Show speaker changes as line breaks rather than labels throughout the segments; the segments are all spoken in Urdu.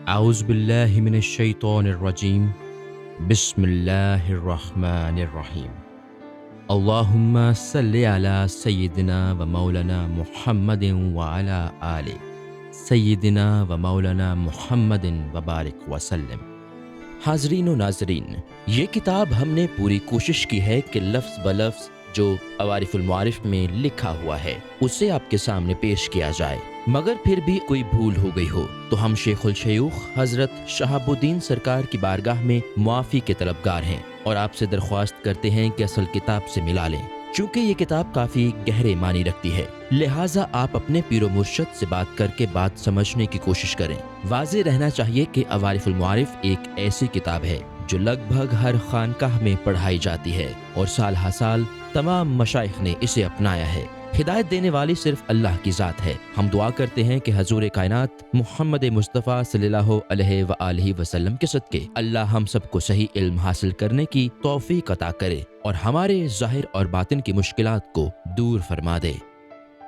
اعوذ باللہ من الشیطان الرجیم بسم اللہ الرحمن الرحیم اللہم صلی علی سیدنا و مولانا محمد وعلی آل سیدنا و مولانا محمد وبارک وسلم۔ حاضرین و ناظرین، یہ کتاب ہم نے پوری کوشش کی ہے کہ لفظ بلفظ جو عوارف المعارف میں لکھا ہوا ہے اسے آپ کے سامنے پیش کیا جائے، مگر پھر بھی کوئی بھول ہو گئی ہو تو ہم شیخ الشیوخ حضرت شہاب الدین سرکار کی بارگاہ میں معافی کے طلبگار ہیں اور آپ سے درخواست کرتے ہیں کہ اصل کتاب سے ملا لیں، چونکہ یہ کتاب کافی گہرے معنی رکھتی ہے، لہٰذا آپ اپنے پیر و مرشد سے بات کر کے بات سمجھنے کی کوشش کریں۔ واضح رہنا چاہیے کہ عوارف المعارف ایک ایسی کتاب ہے جو لگ بھگ ہر خانقاہ میں پڑھائی جاتی ہے اور سال ہر سال تمام مشائخ نے اسے اپنایا ہے۔ ہدایت دینے والی صرف اللہ کی ذات ہے۔ ہم دعا کرتے ہیں کہ حضور کائنات محمد مصطفیٰ صلی اللہ علیہ وآلہ وسلم کے صدقے اللہ ہم سب کو صحیح علم حاصل کرنے کی توفیق عطا کرے اور ہمارے ظاہر اور باطن کی مشکلات کو دور فرما دے،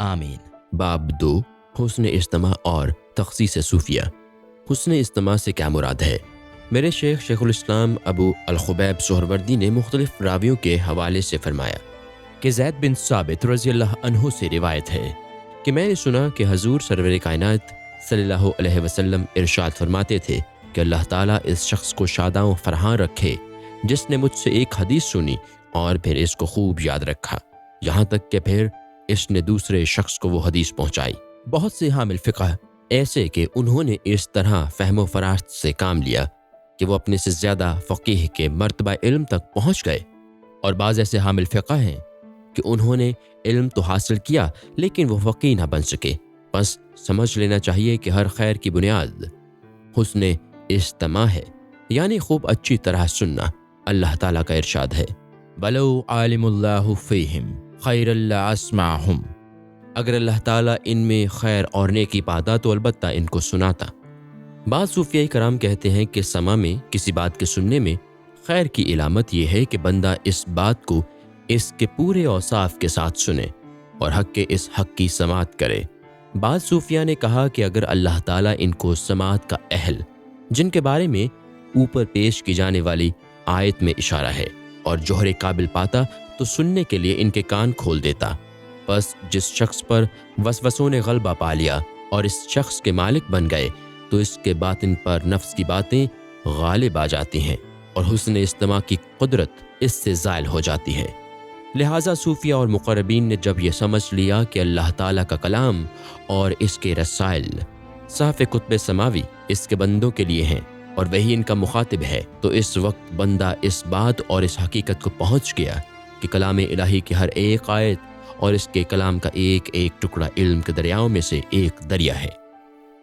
آمین۔
باب 2، حسن اجتماع اور تخصیص صوفیہ۔ حسن اجتماع سے کیا مراد ہے؟ میرے شیخ الاسلام ابو الخبیب سہروردی نے مختلف راویوں کے حوالے سے فرمایا کہ زید بن ثابت رضی اللہ عنہ سے روایت ہے کہ میں نے سنا کہ حضور سرور کائنات صلی اللہ علیہ وسلم ارشاد فرماتے تھے کہ اللہ تعالیٰ اس شخص کو شاداں و فرحاں رکھے جس نے مجھ سے ایک حدیث سنی اور پھر اس کو خوب یاد رکھا، یہاں تک کہ پھر اس نے دوسرے شخص کو وہ حدیث پہنچائی۔ بہت سے حامل فقہ ایسے کہ انہوں نے اس طرح فہم و فراست سے کام لیا کہ وہ اپنے سے زیادہ فقیہ کے مرتبہ علم تک پہنچ گئے، اور بعض ایسے حامل فقہ ہیں کہ انہوں نے علم تو حاصل کیا لیکن وہ فقیہ نہ بن سکے۔ بس سمجھ لینا چاہیے کہ ہر خیر کی بنیاد حسن اجتماع ہے، یعنی خوب اچھی طرح سننا۔ اللہ تعالیٰ کا ارشاد ہے وَلَوْ عَالِمُ اللَّهُ فِيهِمْ خَيْرًا لَأَسْمَعَهُمْ، اگر اللہ تعالیٰ ان میں خیر اور نیکی پاتا تو البتہ ان کو سناتا۔ بعض صوفیاء کرام کہتے ہیں کہ سماع میں کسی بات کے سننے میں خیر کی علامت یہ ہے کہ بندہ اس بات کو اس کے پورے اوصاف کے ساتھ سنے اور حق کے اس حق کی سماعت کرے۔ بعض صوفیاء نے کہا کہ اگر اللہ تعالیٰ ان کو سماعت کا اہل، جن کے بارے میں اوپر پیش کی جانے والی آیت میں اشارہ ہے، اور جوہر قابل پاتا تو سننے کے لیے ان کے کان کھول دیتا۔ بس جس شخص پر وسوسوں نے غلبہ پا لیا اور اس شخص کے مالک بن گئے تو اس کے باطن پر نفس کی باتیں غالب آ جاتی ہیں اور حسن اجتماع کی قدرت اس سے زائل ہو جاتی ہے۔ لہٰذا صوفیہ اور مقربین نے جب یہ سمجھ لیا کہ اللہ تعالیٰ کا کلام اور اس کے رسائل صحف کتب سماوی اس کے بندوں کے لیے ہیں اور وہی ان کا مخاطب ہے، تو اس وقت بندہ اس بات اور اس حقیقت کو پہنچ گیا کہ کلام الہی کی ہر ایک آیت اور اس کے کلام کا ایک ایک ٹکڑا علم کے دریاؤں میں سے ایک دریا ہے۔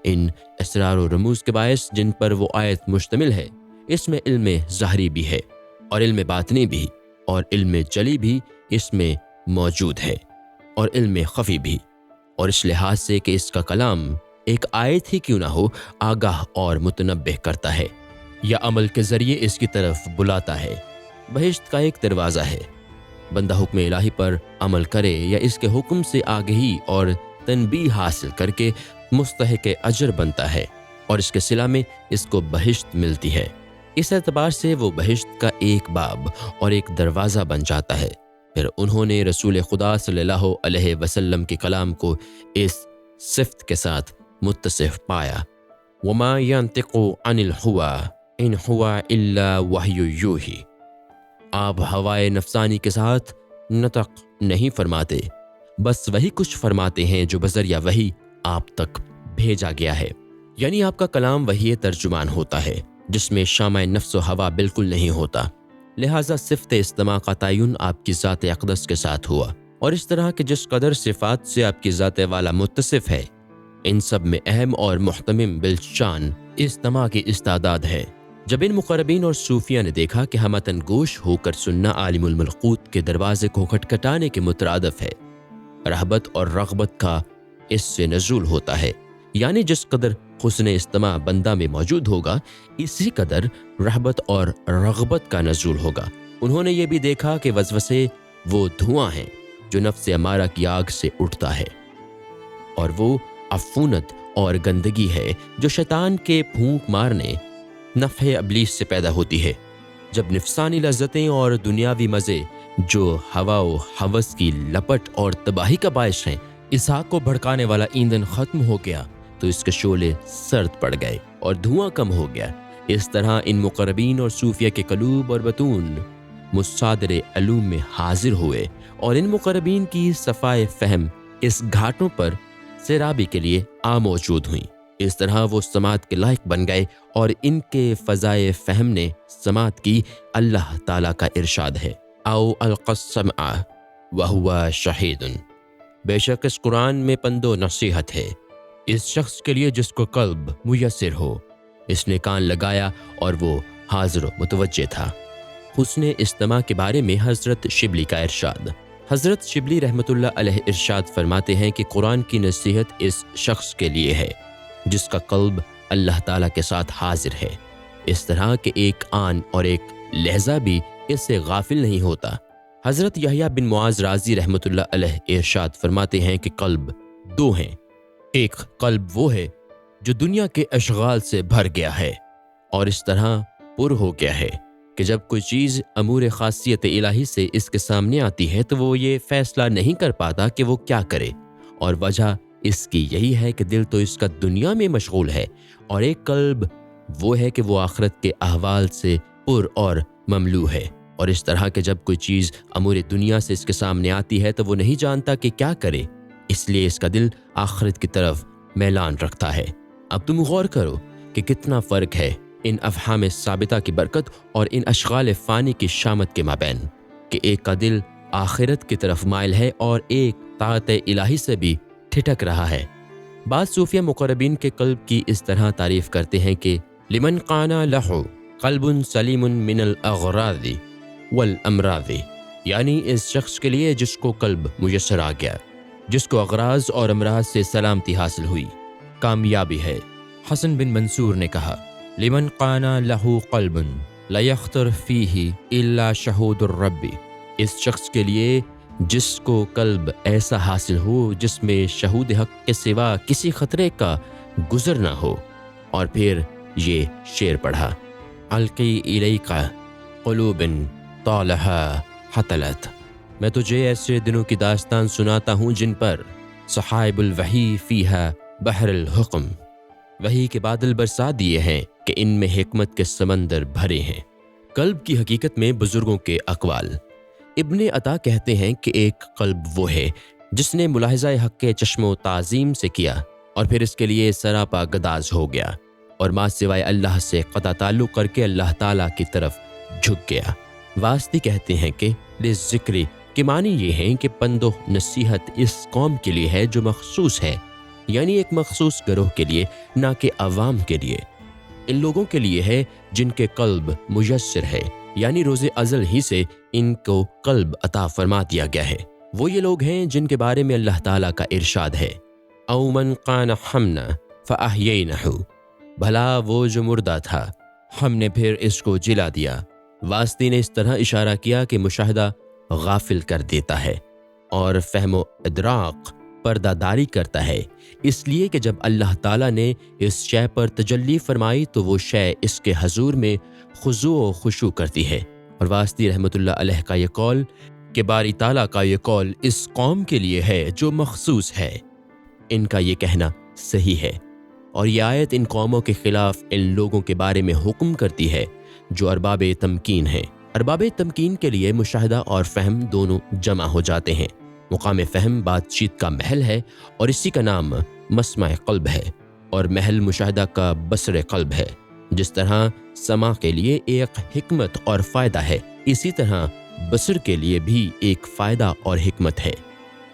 ان اسرار و رموز کے باعث جن پر وہ آیت مشتمل ہے، اس میں علم ظاہری بھی ہے اور علم باطنی بھی، اور علم جلی بھی اس میں موجود ہے اور علم خفی بھی، اور اس لحاظ سے کہ اس کا کلام ایک آیت ہی کیوں نہ ہو آگاہ اور متنبہ کرتا ہے یا عمل کے ذریعے اس کی طرف بلاتا ہے۔ بہشت کا ایک دروازہ ہے، بندہ حکم الہی پر عمل کرے یا اس کے حکم سے آگہی اور تنبیہ حاصل کر کے مستحق اجر بنتا ہے اور اس کے صلہ میں اس کو بہشت ملتی ہے۔ اس اعتبار سے وہ بہشت کا ایک باب اور ایک دروازہ بن جاتا ہے۔ پھر انہوں نے رسول خدا صلی اللہ علیہ وسلم کے کلام کو اس صفت کے ساتھ متصف پایا وَمَا يَنْطِقُ عَنِ الْهَوَىٰ إِنْ هُوَ إِلَّا وَحْيٌ يُوحِي، آپ ہوائے نفسانی کے ساتھ نطق نہیں فرماتے، بس وہی کچھ فرماتے ہیں جو بذریعہ وحی آپ تک بھیجا گیا ہے۔ یعنی آپ کا کلام وحی ترجمان ہوتا ہے جس میں شامہ نفس و ہوا بالکل نہیں ہوتا، لہٰذا صفت اجتماع کا تعین آپ کی ذات اقدس کے ساتھ ہوا، اور اس طرح کہ جس قدر صفات سے آپ کی ذات والا متصف ہے، ان سب میں اہم اور محتمم بالشان اجتماع کی استعداد ہے۔ جب ان مقربین اور صوفیہ نے دیکھا کہ ہمتن گوش ہو کر سننا عالم الملکوت کے دروازے کو کھٹکھٹانے کے مترادف ہے، رہبت اور رغبت کا اس سے نزول ہوتا ہے، یعنی جس قدر حسن اجتماع بندہ میں موجود ہوگا اسی قدر رہبت اور رغبت کا نزول ہوگا۔ انہوں نے یہ بھی دیکھا کہ وسوسے وہ دھواں ہیں جو نفس امارہ کی آگ سے اٹھتا ہے، اور وہ عفونت اور گندگی ہے جو شیطان کے پھونک مارنے نفع ابلیس سے پیدا ہوتی ہے۔ جب نفسانی لذتیں اور دنیاوی مزے جو ہوا و ہوس کی لپٹ اور تباہی کا باعث ہیں، اس آگ کو بھڑکانے والا ایندھن ختم ہو گیا تو اس کے شعلے سرد پڑ گئے اور دھواں کم ہو گیا۔ اس طرح ان مقربین اور صوفیہ کے قلوب اور بطون مصادر علوم میں حاضر ہوئے، اور ان مقربین کی صفائے فہم اس گھاٹوں پر سیرابی کے لیے موجود ہوئیں۔ اس طرح وہ سماعت کے لائق بن گئے، اور ان کے فضائے فہم نے سماعت کی۔ اللہ تعالیٰ کا ارشاد ہے، او القى السمع وهو شہید۔ بے شک اس قرآن میں پند و نصیحت ہے اس شخص کے لیے جس کو قلب میسر ہو۔ اس نے کان لگایا اور وہ حاضر و متوجہ تھا۔ حسن استماع کے بارے میں حضرت شبلی کا ارشاد۔ حضرت شبلی رحمۃ اللہ علیہ ارشاد فرماتے ہیں کہ قرآن کی نصیحت اس شخص کے لیے ہے جس کا قلب اللہ تعالیٰ کے ساتھ حاضر ہے، اس طرح کہ ایک آن اور ایک لہجہ بھی اس سے غافل نہیں ہوتا۔ حضرت یحییٰ بن معاذ رازی رحمۃ اللہ علیہ ارشاد فرماتے ہیں کہ قلب دو ہیں، ایک قلب وہ ہے جو دنیا کے اشغال سے بھر گیا ہے اور اس طرح پر ہو گیا ہے کہ جب کوئی چیز امور خاصیت الہی سے اس کے سامنے آتی ہے تو وہ یہ فیصلہ نہیں کر پاتا کہ وہ کیا کرے، اور وجہ اس کی یہی ہے کہ دل تو اس کا دنیا میں مشغول ہے، اور ایک قلب وہ ہے کہ وہ آخرت کے احوال سے پر اور مملو ہے، اور اس طرح کہ جب کوئی چیز امور دنیا سے اس کے سامنے آتی ہے تو وہ نہیں جانتا کہ کیا کرے، اس لیے اس کا دل آخرت کی طرف میلان رکھتا ہے۔ اب تم غور کرو کہ کتنا فرق ہے ان افہام ثابتہ کی برکت اور ان اشغال فانی کی شامت کے مابین، کہ ایک کا دل آخرت کی طرف مائل ہے اور ایک طاعت الہی سے بھی ٹھٹک رہا ہے۔ بعض صوفیہ مقربین کے قلب کی اس طرح تعریف کرتے ہیں کہ لمن قانا لہ قلب سلیم من الاغراض والامراض، یعنی اس شخص کے لیے جس کو قلب میسر آ گیا، جس کو اغراض اور امراض سے سلامتی حاصل ہوئی، کامیابی ہے۔ حسن بن منصور نے کہا، لمن قانا لہ قلب لا یخطر فیہ الا شہود الرب، اس شخص کے لیے جس کو قلب ایسا حاصل ہو جس میں شہود حق کے سوا کسی خطرے کا گزر نہ ہو۔ اور پھر یہ شعر پڑھا، القی الیک قلوب طالہا حطلت، میں تجھے ایسے دنوں کی داستان سناتا ہوں جن پر صحائب الوحی فیہا بحر الحکم، وحی کے بادل برسا دیے ہیں کہ ان میں حکمت کے سمندر بھرے ہیں۔ قلب کی حقیقت میں بزرگوں کے اقوال۔ ابن عطا کہتے ہیں کہ ایک قلب وہ ہے جس نے ملاحظہ حق کے چشم و تعظیم سے کیا اور پھر اس کے لیے سراپا گداز ہو گیا اور ما سوائے اللہ سے قطع تعلق کر کے اللہ تعالیٰ کی طرف جھک گیا۔ واسطی کہتے ہیں کہ لذکر کے معنی یہ ہیں کہ پند و نصیحت اس قوم کے لیے ہے جو مخصوص ہے، یعنی ایک مخصوص گروہ کے لیے، نہ کہ عوام کے لیے۔ ان لوگوں کے لیے ہے جن کے قلب میسر ہے، یعنی روز ازل ہی سے ان کو قلب عطا فرما دیا گیا ہے۔ وہ یہ لوگ ہیں جن کے بارے میں اللہ تعالیٰ کا ارشاد ہے، او من قان حمنا فاحیینہ، بھلا وہ جو مردہ تھا ہم نے پھر اس کو جلا دیا۔ واسطی نے اس طرح اشارہ کیا کہ مشاہدہ غافل کر دیتا ہے اور فہم و ادراک پردہ داری کرتا ہے، اس لیے کہ جب اللہ تعالیٰ نے اس شے پر تجلی فرمائی تو وہ شے اس کے حضور میں خضوع و خشوع کرتی ہے۔ اور واسطی رحمۃ اللہ علیہ کا یہ قول کہ باری تعالیٰ کا یہ قول اس قوم کے لیے ہے جو مخصوص ہے، ان کا یہ کہنا صحیح ہے، اور یہ آیت ان قوموں کے خلاف ان لوگوں کے بارے میں حکم کرتی ہے جو ارباب تمکین ہیں۔ ارباب تمکین کے لیے مشاہدہ اور فہم دونوں جمع ہو جاتے ہیں۔ مقام فہم بات چیت کا محل ہے اور اسی کا نام مسمع قلب ہے، اور محل مشاہدہ کا بصر قلب ہے۔ جس طرح سماع کے لیے ایک حکمت اور فائدہ ہے، اسی طرح بصر کے لیے بھی ایک فائدہ اور حکمت ہے۔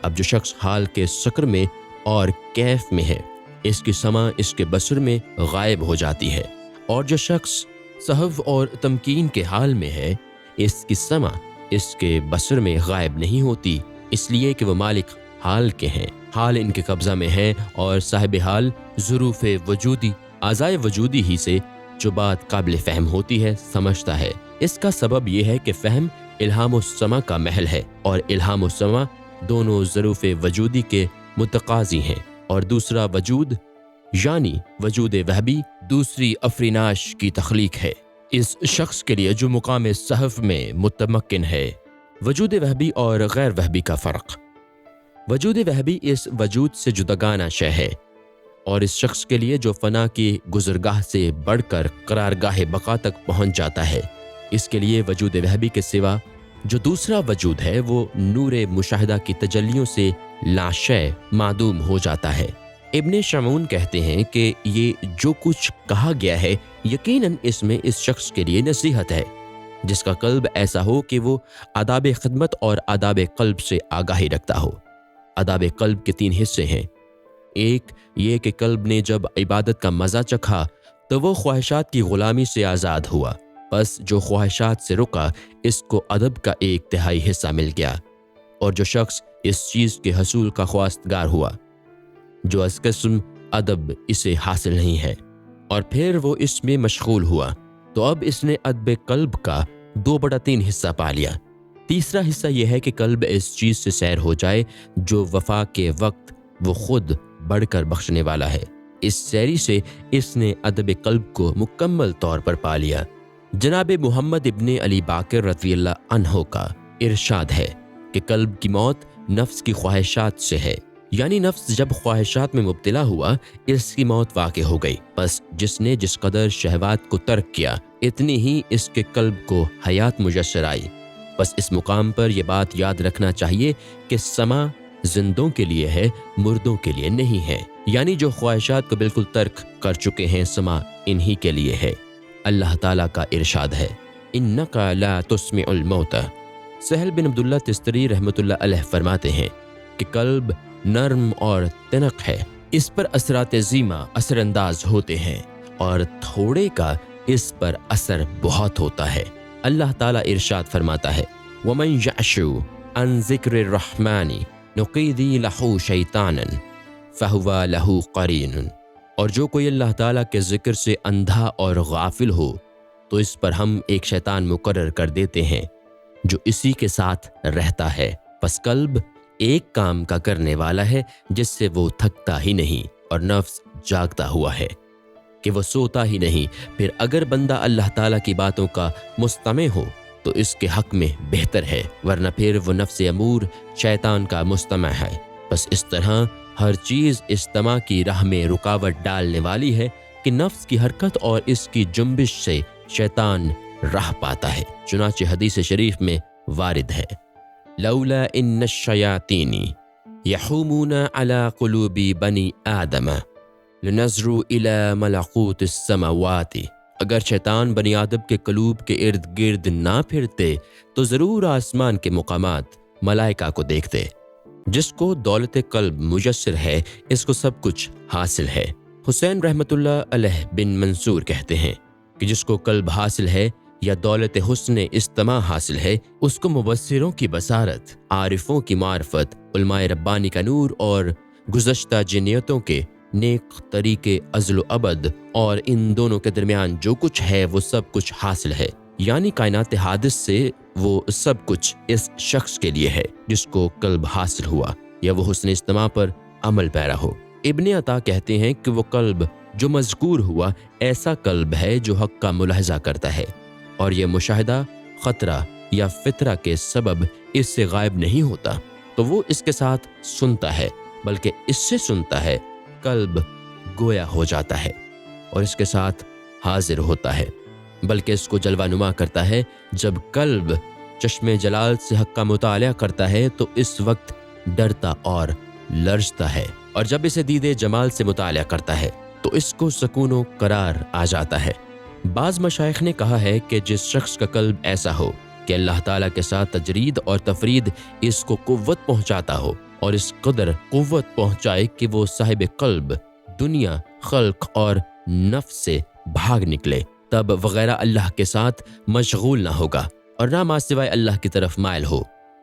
اب جو شخص حال کے سکر میں اور کیف میں ہے، اس کی سماع اس کے بصر میں غائب ہو جاتی ہے، اور جو شخص صحو اور تمکین کے حال میں ہے، اس کی سماع اس کے بصر میں غائب نہیں ہوتی، اس لیے کہ وہ مالک حال کے ہیں، حال ان کے قبضہ میں ہے، اور صاحب حال ظروف وجودی، اعضائے وجودی ہی سے جو بات قابل فہم ہوتی ہے سمجھتا ہے۔ اس کا سبب یہ ہے کہ فہم الہام و سماع کا محل ہے، اور الہام و سماع دونوں ظروف وجودی کے متقاضی ہیں، اور دوسرا وجود یعنی وجود وہبی دوسری افریناش کی تخلیق ہے، اس شخص کے لیے جو مقام صحف میں متمکن ہے۔ وجود وہبی اور غیر وہبی کا فرق۔ وجود وہبی اس وجود سے جداگانہ شے ہے، اور اس شخص کے لیے جو فنا کی گزرگاہ سے بڑھ کر قرارگاہ بقا تک پہنچ جاتا ہے، اس کے لیے وجود وہبی کے سوا جو دوسرا وجود ہے وہ نور مشاہدہ کی تجلیوں سے لاشے معدوم ہو جاتا ہے۔ ابن شمعون کہتے ہیں کہ یہ جو کچھ کہا گیا ہے یقیناً اس میں اس شخص کے لیے نصیحت ہے جس کا قلب ایسا ہو کہ وہ آداب خدمت اور آداب قلب سے آگاہی رکھتا ہو۔ آداب قلب کے 3 حصے ہیں۔ ایک یہ کہ قلب نے جب عبادت کا مزہ چکھا تو وہ خواہشات کی غلامی سے آزاد ہوا، پس جو خواہشات سے رکا اس کو ادب کا 1/3 حصہ مل گیا، اور جو شخص اس چیز کے حصول کا خواستگار ہوا جو از قسم ادب اسے حاصل نہیں ہے، اور پھر وہ اس میں مشغول ہوا تو اب اس نے ادب قلب کا 2/3 حصہ پا لیا۔ تیسرا حصہ یہ ہے کہ قلب اس چیز سے سیر ہو جائے جو وفا کے وقت وہ خود بڑھ کر بخشنے والا ہے۔ اس سیری سے اس نے ادب قلب کو مکمل طور پر پا لیا۔ جناب محمد ابن علی باقر رضی اللہ عنہ کا ارشاد ہے کہ قلب کی موت نفس کی خواہشات سے ہے، یعنی نفس جب خواہشات میں مبتلا ہوا اس کی موت واقع ہو گئی، پس جس نے جس قدر شہوات کو ترک کیا اتنی ہی اس کے قلب کو حیات میسر آئی۔ بس اس مقام پر یہ بات یاد رکھنا چاہیے کہ سما زندوں کے لیے ہے، مردوں کے لیے نہیں ہے، یعنی جو خواہشات کو بالکل ترک کر چکے ہیں سما انہی کے لیے ہے۔ اللہ تعالیٰ کا ارشاد ہے اِنَّكَ لَا تُسْمِعُ الْمَوْتَى۔ سہل بن عبداللہ تستری رحمۃ اللہ علیہ فرماتے ہیں کہ قلب نرم اور تنق ہے، اس پر اثرات عظیمہ اثر انداز ہوتے ہیں اور تھوڑے کا اس پر اثر بہت ہوتا ہے۔ اللہ تعالیٰ ارشاد فرماتا ہے وَمَنْ يَعْشُ عَنْ ذِكْرِ الرَّحْمَنِ نُقِيضِ لَهُ شَيْطَانًا فَهُوَ لَهُ قَرِينٌ۔ اور جو کوئی اللہ تعالیٰ کے ذکر سے اندھا اور غافل ہو تو اس پر ہم ایک شیطان مقرر کر دیتے ہیں جو اسی کے ساتھ رہتا ہے۔ پس قلب ایک کام کا کرنے والا ہے جس سے وہ تھکتا ہی نہیں، اور نفس جاگتا ہوا ہے کہ وہ سوتا ہی نہیں۔ پھر اگر بندہ اللہ تعالیٰ کی باتوں کا مستمع ہو تو اس کے حق میں بہتر ہے، ورنہ پھر وہ نفس امور شیطان کا مستمع ہے۔ بس اس طرح ہر چیز استماع کی راہ میں رکاوٹ ڈالنے والی ہے کہ نفس کی حرکت اور اس کی جنبش سے شیطان راہ پاتا ہے۔ چنانچہ حدیث شریف میں وارد ہے لولا ان الشیاطین یحومون علی قلوب بنی آدم لنظروا الی ملکوت السماوات۔ اگر شیطان بنی آدم کے قلوب کے ارد گرد نہ پھرتے تو ضرور آسمان کے مقامات ملائکہ کو دیکھتے۔ جس کو دولت قلب میسر ہے اس کو سب کچھ حاصل ہے۔ حسین رحمۃ اللہ علیہ بن منصور کہتے ہیں کہ جس کو قلب حاصل ہے یا دولت حسن استماع حاصل ہے اس کو مبصروں کی بصارت، عارفوں کی معرفت، علماء ربانی کا نور اور گزشتہ جنیتوں کے نیک طریقے ازل و ابد، اور ان دونوں کے درمیان جو کچھ ہے وہ سب کچھ حاصل ہے۔ یعنی کائنات حادث سے وہ سب کچھ اس شخص کے لیے ہے جس کو قلب حاصل ہوا یا وہ حسن استماع پر عمل پیرا ہو۔ ابن عطا کہتے ہیں کہ وہ قلب جو مذکور ہوا ایسا قلب ہے جو حق کا ملاحظہ کرتا ہے، اور یہ مشاہدہ خطرہ یا فطرہ کے سبب اس سے غائب نہیں ہوتا، تو وہ اس کے ساتھ سنتا ہے، بلکہ اس سے سنتا ہے، قلب گویا ہو جاتا ہے اور اس کے ساتھ حاضر ہوتا ہے، بلکہ اس کو جلوہ نما کرتا ہے۔ جب قلب چشم جلال سے حق کا مطالعہ کرتا ہے تو اس وقت ڈرتا اور لرزتا ہے، اور جب اسے دید جمال سے مطالعہ کرتا ہے تو اس کو سکون و قرار آ جاتا ہے۔ بعض مشائخ نے کہا ہے کہ جس شخص کا قلب ایسا ہو کہ اللہ تعالیٰ کے ساتھ تجرید اور تفرید اس کو قوت پہنچاتا ہو، اور اس قدر قوت پہنچائے کہ وہ صاحب قلب دنیا، خلق اور نفس سے بھاگ نکلے، تب وغیرہ اللہ کے ساتھ مشغول نہ ہوگا اور نہ ما سوائے اللہ کی طرف مائل ہو،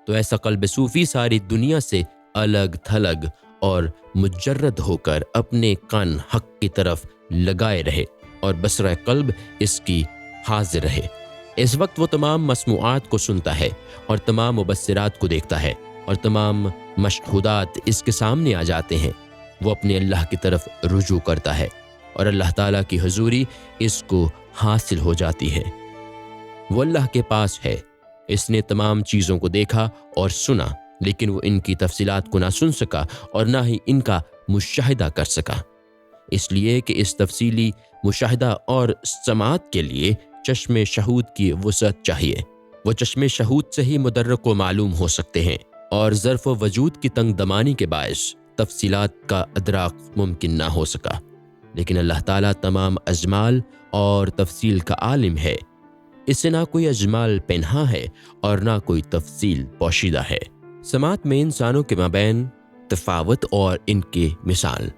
تو ایسا قلب صوفی ساری دنیا سے الگ تھلگ اور مجرد ہو کر اپنے کان حق کی طرف لگائے رہے اور بصرہ قلب اس کی حاضر رہے۔ اس وقت وہ تمام مسموعات کو سنتا ہے اور تمام مبصرات کو دیکھتا ہے، اور تمام مشہودات اس کے سامنے آ جاتے ہیں، وہ اپنے اللہ کی طرف رجوع کرتا ہے اور اللہ تعالیٰ کی حضوری اس کو حاصل ہو جاتی ہے۔ وہ اللہ کے پاس ہے، اس نے تمام چیزوں کو دیکھا اور سنا، لیکن وہ ان کی تفصیلات کو نہ سن سکا اور نہ ہی ان کا مشاہدہ کر سکا، اس لیے کہ اس تفصیلی مشاہدہ اور سماعت کے لیے چشم شہود کی وسعت چاہیے۔ وہ چشم شہود سے ہی مدرک و معلوم ہو سکتے ہیں، اور ظرف و وجود کی تنگ دمانی کے باعث تفصیلات کا ادراک ممکن نہ ہو سکا، لیکن اللہ تعالیٰ تمام اجمال اور تفصیل کا عالم ہے۔ اس سے نہ کوئی اجمال پنہا ہے اور نہ کوئی تفصیل پوشیدہ ہے۔ سماعت میں انسانوں کے مابین تفاوت اور ان کی مثال۔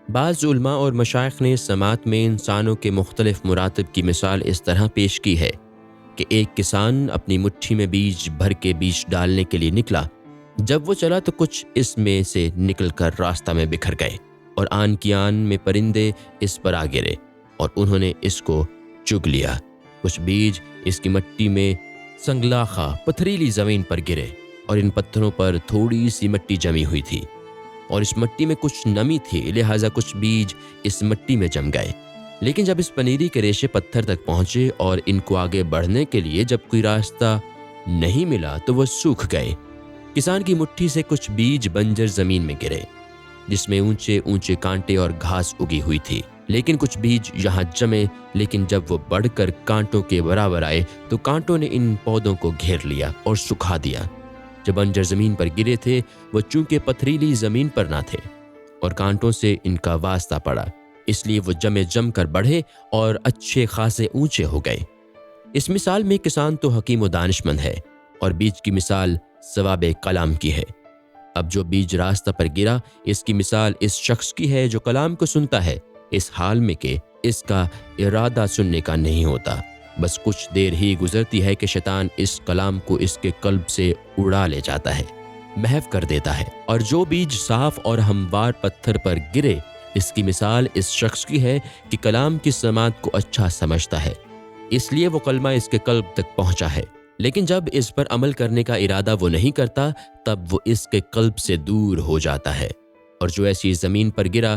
بعض علماء اور مشائخ نے سماعت میں انسانوں کے مختلف مراتب کی مثال اس طرح پیش کی ہے کہ ایک کسان اپنی مٹھی میں بیج بھر کے بیج ڈالنے کے لیے نکلا۔ جب وہ چلا تو کچھ اس میں سے نکل کر راستہ میں بکھر گئے، اور آن کی آن میں پرندے اس پر آ گرے اور انہوں نے اس کو چگ لیا۔ کچھ بیج اس کی مٹی میں سنگلاخا پتھریلی زمین پر گرے، اور ان پتھروں پر تھوڑی سی مٹی جمی ہوئی تھی، اور اس مٹی میں کچھ نمی تھی، لہٰذا کچھ بیج اس مٹی میں جم گئے۔ لیکن جب اس پنیری کے ریشے پتھر تک پہنچے اور ان کو آگے بڑھنے کے لیے جب کوئی راستہ نہیں ملا تو وہ سوکھ گئے۔ کسان کی مٹھی سے کچھ بیج بنجر زمین میں گرے، جس میں اونچے اونچے کانٹے اور گھاس اگی ہوئی تھی، لیکن کچھ بیج یہاں جمے، لیکن جب وہ بڑھ کر کانٹوں کے برابر آئے تو کانٹوں نے ان پودوں کو گھیر لیا اور سکھا دیا۔ جب بنجر زمین پر گرے تھے وہ چونکہ پتھریلی زمین پر نہ تھے اور کانٹوں سے ان کا واسطہ پڑا، اس لیے وہ جم کر بڑھے اور اچھے خاصے اونچے ہو گئے۔ اس مثال میں کسان تو حکیم و دانش مند ہے، اور بیج کی مثال ثواب کلام کی ہے۔ اب جو بیج راستہ پر گرا، اس کی مثال اس شخص کی ہے جو کلام کو سنتا ہے، اس حال میں کہ اس کا ارادہ سننے کا نہیں ہوتا، بس کچھ دیر ہی گزرتی ہے کہ شیطان اس کلام کو اس کے قلب سے اڑا لے جاتا ہے، محو کر دیتا ہے۔ اور جو بیج صاف اور ہموار پتھر پر گرے، اس کی مثال اس شخص کی ہے کہ کلام کی سماعت کو اچھا سمجھتا ہے، اس لیے وہ کلمہ اس کے قلب تک پہنچا ہے، لیکن جب اس پر عمل کرنے کا ارادہ وہ نہیں کرتا تب وہ اس کے قلب سے دور ہو جاتا ہے۔ اور جو ایسی زمین پر گرا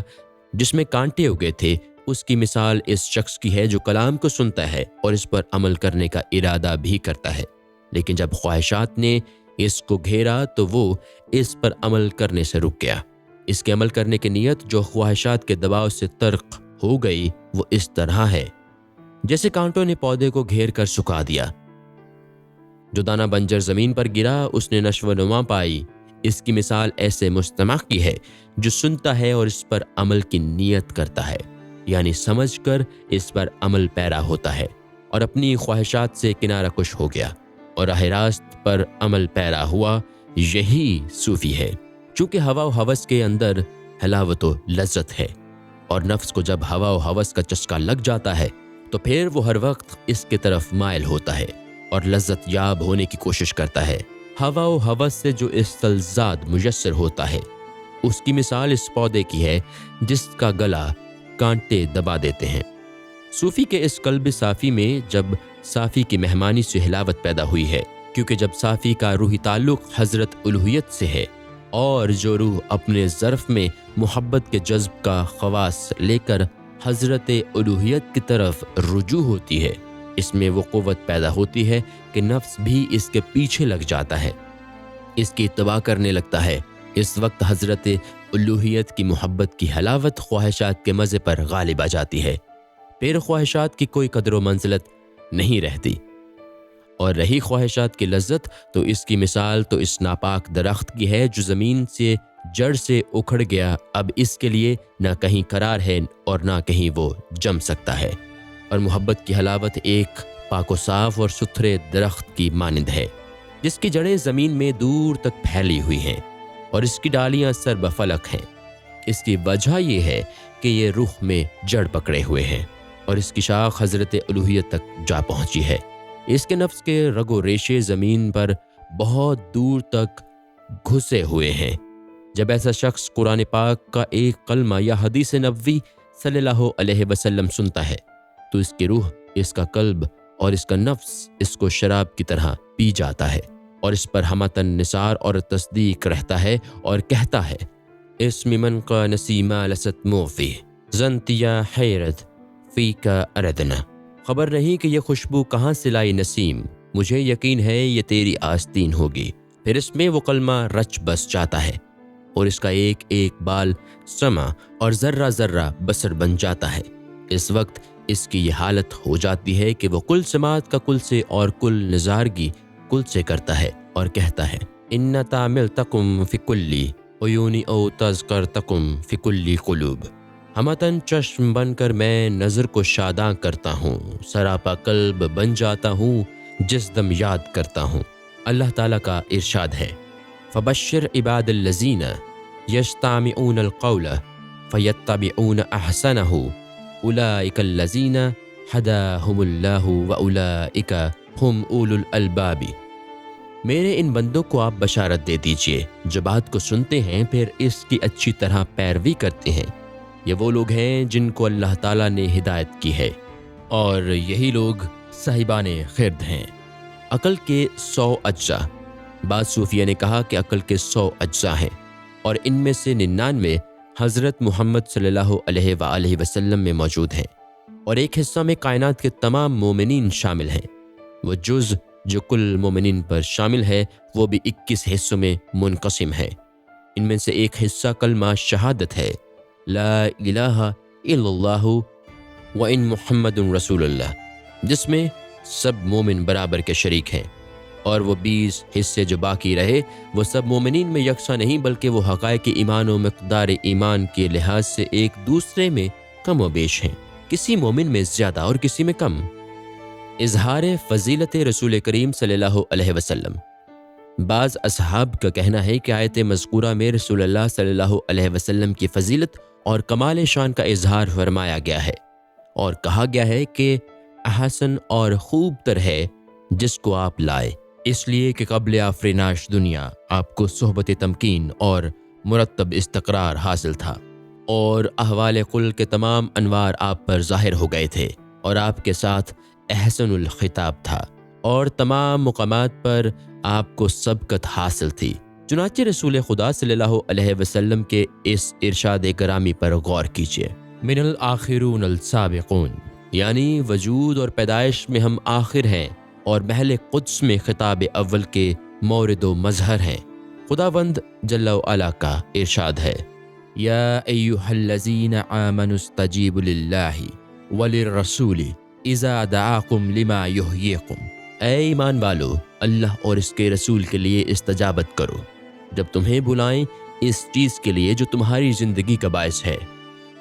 جس میں کانٹے اگے تھے، اس کی مثال اس شخص کی ہے جو کلام کو سنتا ہے اور اس پر عمل کرنے کا ارادہ بھی کرتا ہے، لیکن جب خواہشات نے اس کو گھیرا تو وہ اس پر عمل کرنے سے رک گیا۔ اس کے عمل کرنے کی نیت جو خواہشات کے دباؤ سے ترک ہو گئی وہ اس طرح ہے جیسے کانٹوں نے پودے کو گھیر کر سکھا دیا۔ جو دانہ بنجر زمین پر گرا اس نے نشو و نما پائی۔ اس کی مثال ایسے مستمع کی ہے جو سنتا ہے اور اس پر عمل کی نیت کرتا ہے، یعنی سمجھ کر اس پر عمل پیرا ہوتا ہے اور اپنی خواہشات سے کنارہ کش ہو گیا اور راہ راست پر عمل پیرا ہوا۔ یہی صوفی ہے۔ چونکہ ہوا و ہوس کے اندر حلاوت و لذت ہے، اور نفس کو جب ہوا و ہوس کا چسکا لگ جاتا ہے تو پھر وہ ہر وقت اس کی طرف مائل ہوتا ہے اور لذت یاب ہونے کی کوشش کرتا ہے۔ ہوا و ہوس سے جو استلذاذ میسر ہوتا ہے، اس کی مثال اس پودے کی ہے جس کا گلا کانٹے دبا دیتے ہیں۔ صوفی کے اس قلب صافی میں جب صافی کی مہمانی سے حلاوت پیدا ہوئی ہے، کیونکہ جب صافی کا روحی تعلق حضرت الوہیت سے ہے، اور جو روح اپنے ظرف میں محبت کے جذب کا خواص لے کر حضرت الوہیت کی طرف رجوع ہوتی ہے، اس میں وہ قوت پیدا ہوتی ہے کہ نفس بھی اس کے پیچھے لگ جاتا ہے، اس کی اتباع کرنے لگتا ہے۔ اس وقت حضرت الوہیت کی محبت کی حلاوت خواہشات کے مزے پر غالب آ جاتی ہے، پھر خواہشات کی کوئی قدر و منزلت نہیں رہتی، اور رہی خواہشات کی لذت تو اس کی مثال تو اس ناپاک درخت کی ہے جو زمین سے جڑ سے اکھڑ گیا، اب اس کے لیے نہ کہیں قرار ہے اور نہ کہیں وہ جم سکتا ہے۔ اور محبت کی حلاوت ایک پاک و صاف اور ستھرے درخت کی مانند ہے جس کی جڑیں زمین میں دور تک پھیلی ہوئی ہیں اور اس کی ڈالیاں سر بفلک ہیں۔ اس کی وجہ یہ ہے کہ یہ روح میں جڑ پکڑے ہوئے ہیں اور اس کی شاخ حضرت الوہیت تک جا پہنچی ہے۔ اس کے نفس کے رگ و ریشے زمین پر بہت دور تک گھسے ہوئے ہیں۔ جب ایسا شخص قرآن پاک کا ایک کلمہ یا حدیث نبوی صلی اللہ علیہ وسلم سنتا ہے تو اس کی روح، اس کا قلب اور اس کا نفس اس کو شراب کی طرح پی جاتا ہے اور اس پر ہمتن نثار اور تصدیق رہتا ہے اور کہتا ہے اسم من کا نسیمہ لست موفی زنتیا حیرت فی کا اردنا۔ خبر نہیں کہ یہ خوشبو کہاں سے لائی نسیم، مجھے یقین ہے یہ تیری آستین ہوگی۔ پھر اس میں وہ کلمہ رچ بس جاتا ہے اور اس کا ایک ایک بال سما اور ذرہ ذرہ بصر بن جاتا ہے۔ اس وقت اس کی یہ حالت ہو جاتی ہے کہ وہ کل سماعت کا کل سے اور کل نظارگی کل سے کرتا ہے اور کہتا ہے ان تعملتکم فی کلی عیونی او تذکرتکم فی کلی قلوب۔ ہمتاً چشم بن کر میں نظر کو شاداں کرتا ہوں، سراپا قلب بن جاتا ہوں جس دم یاد کرتا ہوں۔ اللہ تعالیٰ کا ارشاد ہے فبشر عباد الذین یستمعون القول فیتبعون احسنہ اولئک الذین ہداہم اللہ واولئک ہم اولو الالباب۔ میرے ان بندوں کو آپ بشارت دے دیجئے جو بات کو سنتے ہیں پھر اس کی اچھی طرح پیروی کرتے ہیں، یہ وہ لوگ ہیں جن کو اللہ تعالیٰ نے ہدایت کی ہے، اور یہی لوگ صاحبان خرد ہیں۔ عقل کے 100 اجزاء۔ بعض صوفیہ نے کہا کہ عقل کے 100 اجزاء ہیں اور ان میں سے 99 حضرت محمد صلی اللہ علیہ وآلہ وسلم میں موجود ہیں، اور ایک حصہ میں کائنات کے تمام مومنین شامل ہیں۔ وہ جز جو کل مومنین پر شامل ہے وہ بھی 21 حصوں میں منقسم ہے۔ ان میں سے ایک حصہ کلمہ شہادت ہے، لا الہ الا اللہ وان محمد رسول اللہ، جس میں سب مومن برابر کے شریک ہیں، اور وہ 20 حصے جو باقی رہے وہ سب مومنین میں یکساں نہیں بلکہ وہ حقائق ایمان و مقدار ایمان کے لحاظ سے ایک دوسرے میں کم و بیش ہیں، کسی مومن میں زیادہ اور کسی میں کم۔ اظہار فضیلت رسول کریم صلی اللہ علیہ وسلم۔ بعض اصحاب کا کہنا ہے کہ آیت مذکورہ میں رسول اللہ صلی اللہ علیہ وسلم کی فضیلت اور کمال شان کا اظہار فرمایا گیا ہے، اور کہا گیا ہے کہ احسن اور خوب تر ہے جس کو آپ لائے، اس لیے کہ قبل آفرینش دنیا آپ کو صحبت تمکین اور مرتب استقرار حاصل تھا، اور احوال قل کے تمام انوار آپ پر ظاہر ہو گئے تھے، اور آپ کے ساتھ احسن الخطاب تھا، اور تمام مقامات پر آپ کو سبقت حاصل تھی۔ چنانچہ رسول خدا صلی اللہ علیہ وسلم کے اس ارشاد گرامی پر غور کیجیے، من الآخرون السابقون، یعنی وجود اور پیدائش میں ہم آخر ہیں، اور محل قدس میں خطاب اول کے مورد و مظہر ہیں۔ خداوند جل وعلا کا ارشاد ہے یا ایہا الذین آمنوا استجیبوا للہ وللرسول اذا دعاکم لما یحییکم۔ اے ایمان والو، اللہ اور اس کے رسول کے لیے استجابت کرو جب تمہیں بلائیں اس چیز کے لیے جو تمہاری زندگی کا باعث ہے۔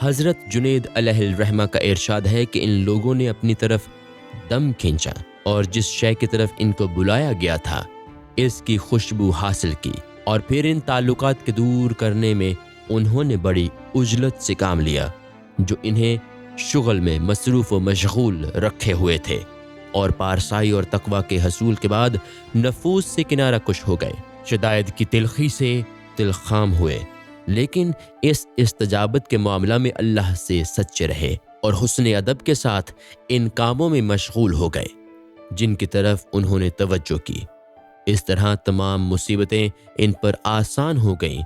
حضرت جنید علیہ الرحمہ کا ارشاد ہے کہ ان لوگوں نے اپنی طرف دم کھینچا اور جس شے کی طرف ان کو بلایا گیا تھا اس کی خوشبو حاصل کی، اور پھر ان تعلقات کے دور کرنے میں انہوں نے بڑی عجلت سے کام لیا جو انہیں شغل میں مصروف و مشغول رکھے ہوئے تھے، اور پارسائی اور تقوی کے حصول کے بعد نفوس سے کنارہ کش ہو گئے، شدائد کی تلخی سے تلخام ہوئے، لیکن اس استجابت کے معاملہ میں اللہ سے سچے رہے اور حسن ادب کے ساتھ ان کاموں میں مشغول ہو گئے جن کی طرف انہوں نے توجہ کی۔ اس طرح تمام مصیبتیں ان پر آسان ہو گئیں،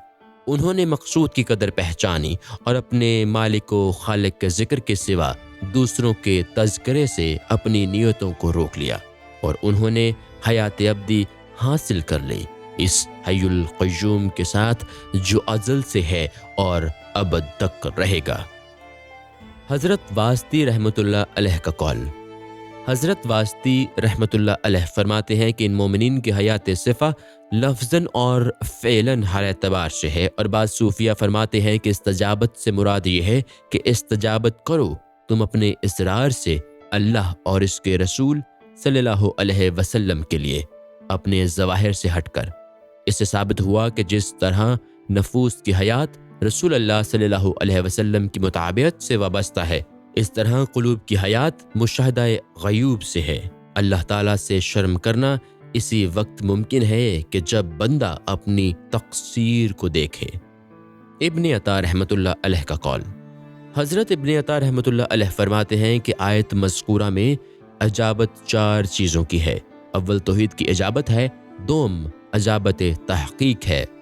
انہوں نے مقصود کی قدر پہچانی اور اپنے مالک و خالق کے ذکر کے سوا دوسروں کے تذکرے سے اپنی نیتوں کو روک لیا، اور انہوں نے حیات ابدی حاصل کر لی اس حی القیوم کے ساتھ جو ازل سے ہے اور ابد تک رہے گا۔ حضرت واسطی رحمۃ اللہ علیہ کا قول۔ حضرت واسطی رحمۃ اللہ علیہ فرماتے ہیں کہ ان مومنین کی حیات صفہ لفظاً اور فعلاً ہر اعتبار سے ہے، اور بعض صوفیہ فرماتے ہیں کہ استجابت سے مراد یہ ہے کہ استجابت کرو تم اپنے اصرار سے اللہ اور اس کے رسول صلی اللہ علیہ وسلم کے لیے اپنے ظواہر سے ہٹ کر۔ اس سے ثابت ہوا کہ جس طرح نفوس کی حیات رسول اللہ صلی اللہ علیہ وسلم کی مطابعت سے وابستہ ہے، اس طرح قلوب کی حیات مشاہدہ غیوب سے ہے۔ اللہ تعالیٰ سے شرم کرنا اسی وقت ممکن ہے کہ جب بندہ اپنی تقصیر کو دیکھے۔ ابن عطا رحمۃ اللہ علیہ کا قول۔ حضرت ابن عطا رحمۃ اللہ علیہ فرماتے ہیں کہ آیت مذکورہ میں اجابت 4 چیزوں کی ہے۔ اول توحید کی اجابت ہے، دوم اجابت تحقیق ہے،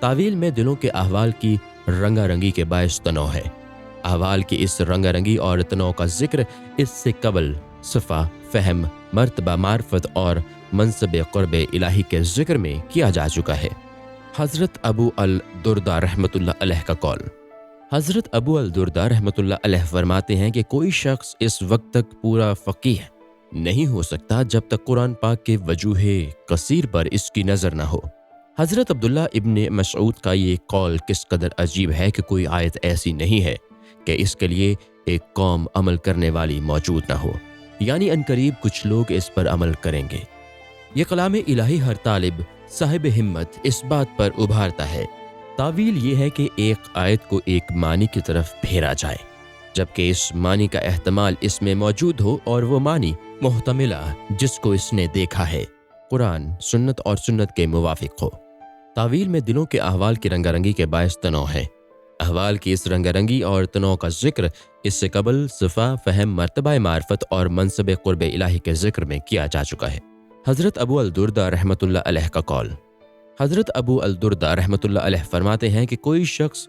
تعویل میں دلوں کے احوال کی رنگا رنگی کے باعث تنوع ہے۔ احوال کی اس رنگا رنگی اور تنوع کا ذکر اس سے قبل صفا، فہم، مرتبہ معرفت اور منصب قرب الہی کے ذکر میں کیا جا چکا ہے۔ حضرت ابو الدرداء رحمۃ اللہ علیہ کا قول۔ حضرت ابو الدرداء رحمۃ اللہ علیہ فرماتے ہیں کہ کوئی شخص اس وقت تک پورا فقیہ نہیں ہو سکتا جب تک قرآن پاک کے وجوہ کثیر پر اس کی نظر نہ ہو۔ حضرت عبداللہ ابن مسعود کا یہ قول کس قدر عجیب ہے کہ کوئی آیت ایسی نہیں ہے کہ اس کے لیے ایک قوم عمل کرنے والی موجود نہ ہو، یعنی عنقریب کچھ لوگ اس پر عمل کریں گے۔ یہ کلام الہی ہر طالب صاحب ہمت اس بات پر ابھارتا ہے۔ تعویل یہ ہے کہ ایک آیت کو ایک معنی کی طرف پھیرا جائے، جبکہ اس معنی کا احتمال اس میں موجود ہو اور وہ معنی محتملہ جس کو اس نے دیکھا ہے قرآن، سنت اور سنت کے موافق ہو۔ تعویل میں دلوں کے احوال کی رنگا رنگی کے باعث تنوع ہے۔ احوال کی اس رنگا رنگی اور تنوع کا ذکر اس سے قبل صفا، فہم، مرتبہ معرفت اور منصب قرب الہی کے ذکر میں کیا جا چکا ہے۔ حضرت ابو الدرداء رحمۃ اللہ علیہ کا قول۔ حضرت ابو الدرداء رحمۃ اللہ علیہ فرماتے ہیں کہ کوئی شخص